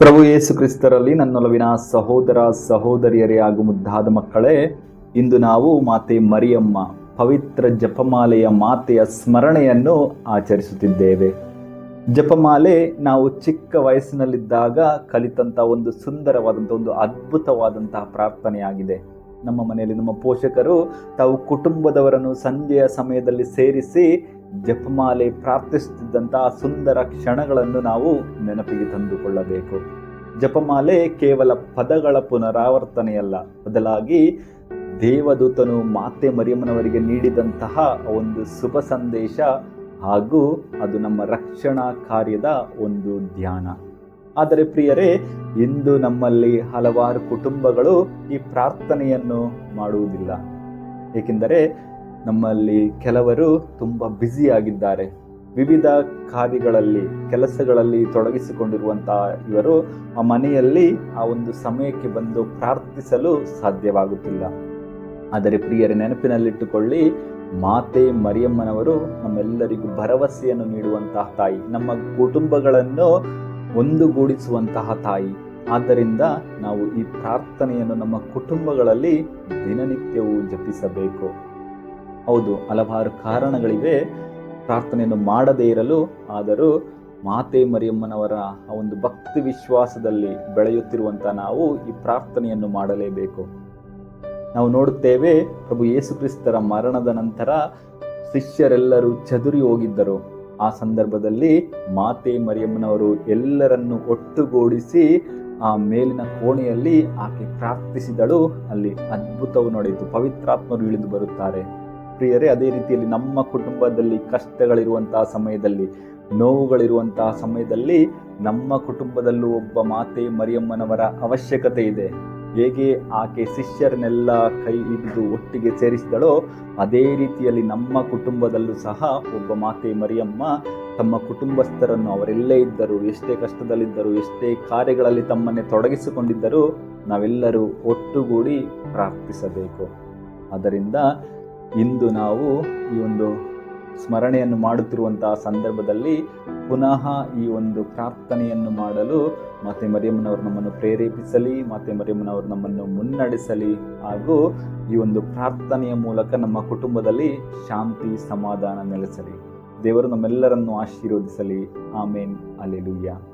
ಪ್ರಭು ಯೇಸು ಕ್ರಿಸ್ತರಲ್ಲಿ ನನ್ನೊಲವಿನ ಸಹೋದರ ಸಹೋದರಿಯರೇ ಹಾಗೂ ಮುದ್ದಾದ ಮಕ್ಕಳೇ, ಇಂದು ನಾವು ಮಾತೆ ಮರಿಯಮ್ಮ ಪವಿತ್ರ ಜಪಮಾಲೆಯ ಮಾತೆಯ ಸ್ಮರಣೆಯನ್ನು ಆಚರಿಸುತ್ತಿದ್ದೇವೆ. ಜಪಮಾಲೆ ನಾವು ಚಿಕ್ಕ ವಯಸ್ಸಿನಲ್ಲಿದ್ದಾಗ ಕಲಿತಂಥ ಒಂದು ಸುಂದರವಾದಂಥ ಒಂದು ಅದ್ಭುತವಾದಂತಹ ಪ್ರಾರ್ಥನೆಯಾಗಿದೆ. ನಮ್ಮ ಮನೆಯಲ್ಲಿ ನಮ್ಮ ಪೋಷಕರು ತಾವು ಕುಟುಂಬದವರನ್ನು ಸಂಜೆಯ ಸಮಯದಲ್ಲಿ ಸೇರಿಸಿ ಜಪಮಾಲೆ ಪ್ರಾರ್ಥಿಸುತ್ತಿದ್ದಂತಹ ಸುಂದರ ಕ್ಷಣಗಳನ್ನು ನಾವು ನೆನಪಿಗೆ ತಂದುಕೊಳ್ಳಬೇಕು. ಜಪಮಾಲೆ ಕೇವಲ ಪದಗಳ ಪುನರಾವರ್ತನೆಯಲ್ಲ, ಬದಲಾಗಿ ದೇವದೂತನು ಮಾತೆ ಮರಿಯಮ್ಮನವರಿಗೆ ನೀಡಿದಂತಹ ಒಂದು ಶುಭ ಸಂದೇಶ ಹಾಗೂ ಅದು ನಮ್ಮ ರಕ್ಷಣಾ ಕಾರ್ಯದ ಒಂದು ಧ್ಯಾನ. ಆದರೆ ಪ್ರಿಯರೇ, ಇಂದು ನಮ್ಮಲ್ಲಿ ಹಲವಾರು ಕುಟುಂಬಗಳು ಈ ಪ್ರಾರ್ಥನೆಯನ್ನು ಮಾಡುವುದಿಲ್ಲ. ಏಕೆಂದರೆ ನಮ್ಮಲ್ಲಿ ಕೆಲವರು ತುಂಬ ಬ್ಯುಸಿಯಾಗಿದ್ದಾರೆ. ವಿವಿಧ ಕಾರ್ಯಗಳಲ್ಲಿ ಕೆಲಸಗಳಲ್ಲಿ ತೊಡಗಿಸಿಕೊಂಡಿರುವಂತಹ ಇವರು ಆ ಮನೆಯಲ್ಲಿ ಆ ಒಂದು ಸಮಯಕ್ಕೆ ಬಂದು ಪ್ರಾರ್ಥಿಸಲು ಸಾಧ್ಯವಾಗುತ್ತಿಲ್ಲ. ಆದರೆ ಪ್ರಿಯರೇ, ನೆನಪಿನಲ್ಲಿಟ್ಟುಕೊಳ್ಳಿ, ಮಾತೆ ಮರಿಯಮ್ಮನವರು ನಮ್ಮೆಲ್ಲರಿಗೂ ಭರವಸೆಯನ್ನು ನೀಡುವಂತಹ ತಾಯಿ, ನಮ್ಮ ಕುಟುಂಬಗಳನ್ನು ಒಂದುಗೂಡಿಸುವಂತಹ ತಾಯಿ. ಆದ್ದರಿಂದ ನಾವು ಈ ಪ್ರಾರ್ಥನೆಯನ್ನು ನಮ್ಮ ಕುಟುಂಬಗಳಲ್ಲಿ ದಿನನಿತ್ಯವೂ ಜಪಿಸಬೇಕು. ಹೌದು, ಹಲವಾರು ಕಾರಣಗಳಿವೆ ಪ್ರಾರ್ಥನೆಯನ್ನು ಮಾಡದೇ ಇರಲು. ಆದರೂ ಮಾತೆ ಮರಿಯಮ್ಮನವರ ಆ ಒಂದು ಭಕ್ತಿ ವಿಶ್ವಾಸದಲ್ಲಿ ಬೆಳೆಯುತ್ತಿರುವಂಥ ನಾವು ಈ ಪ್ರಾರ್ಥನೆಯನ್ನು ಮಾಡಲೇಬೇಕು. ನಾವು ನೋಡುತ್ತೇವೆ, ಪ್ರಭು ಯೇಸು ಕ್ರಿಸ್ತರ ಮರಣದ ನಂತರ ಶಿಷ್ಯರೆಲ್ಲರೂ ಚದುರಿ ಹೋಗಿದ್ದರು. ಆ ಸಂದರ್ಭದಲ್ಲಿ ಮಾತೆ ಮರಿಯಮ್ಮನವರು ಎಲ್ಲರನ್ನು ಒಟ್ಟುಗೂಡಿಸಿ ಆ ಮೇಲಿನ ಕೋಣೆಯಲ್ಲಿ ಆಕೆ ಪ್ರಾರ್ಥಿಸಿದಳು. ಅಲ್ಲಿ ಅದ್ಭುತವು ನಡೆಯಿತು, ಪವಿತ್ರಾತ್ಮರು ಇಳಿದು ಬರುತ್ತಾರೆ. ಪ್ರಿಯರೇ, ಅದೇ ರೀತಿಯಲ್ಲಿ ನಮ್ಮ ಕುಟುಂಬದಲ್ಲಿ ಕಷ್ಟಗಳಿರುವಂತಹ ಸಮಯದಲ್ಲಿ, ನೋವುಗಳಿರುವಂತಹ ಸಮಯದಲ್ಲಿ ನಮ್ಮ ಕುಟುಂಬದಲ್ಲೂ ಒಬ್ಬ ಮಾತೆ ಮರಿಯಮ್ಮನವರ ಅವಶ್ಯಕತೆ ಇದೆ. ಹೇಗೆ ಆಕೆ ಶಿಷ್ಯರನ್ನೆಲ್ಲ ಕೈ ಹಿಡಿದು ಒಟ್ಟಿಗೆ ಸೇರಿಸಿದಳೋ, ಅದೇ ರೀತಿಯಲ್ಲಿ ನಮ್ಮ ಕುಟುಂಬದಲ್ಲೂ ಸಹ ಒಬ್ಬ ಮಾತೆ ಮರಿಯಮ್ಮ ತಮ್ಮ ಕುಟುಂಬಸ್ಥರನ್ನು, ಅವರೆಲ್ಲೇ ಇದ್ದರು, ಎಷ್ಟೇ ಕಷ್ಟದಲ್ಲಿದ್ದರು, ಎಷ್ಟೇ ಕಾರ್ಯಗಳಲ್ಲಿ ತಮ್ಮನ್ನೇ ತೊಡಗಿಸಿಕೊಂಡಿದ್ದರೂ ನಾವೆಲ್ಲರೂ ಒಟ್ಟುಗೂಡಿ ಪ್ರಾರ್ಥಿಸಬೇಕು. ಆದ್ದರಿಂದ ಇಂದು ನಾವು ಈ ಒಂದು ಸ್ಮರಣೆಯನ್ನು ಮಾಡುತ್ತಿರುವಂತಹ ಸಂದರ್ಭದಲ್ಲಿ ಪುನಃ ಈ ಒಂದು ಪ್ರಾರ್ಥನೆಯನ್ನು ಮಾಡಲು ಮಾತೆ ಮರಿಯಮ್ಮನವರು ನಮ್ಮನ್ನು ಪ್ರೇರೇಪಿಸಲಿ, ಮಾತೆ ಮರಿಯಮ್ಮನವರು ನಮ್ಮನ್ನು ಮುನ್ನಡೆಸಲಿ, ಹಾಗೂ ಈ ಒಂದು ಪ್ರಾರ್ಥನೆಯ ಮೂಲಕ ನಮ್ಮ ಕುಟುಂಬದಲ್ಲಿ ಶಾಂತಿ ಸಮಾಧಾನ ನೆಲೆಸಲಿ. ದೇವರು ನಮ್ಮೆಲ್ಲರನ್ನು ಆಶೀರ್ವದಿಸಲಿ. ಆಮೇನ್. ಹಲ್ಲೆಲೂಯಾ.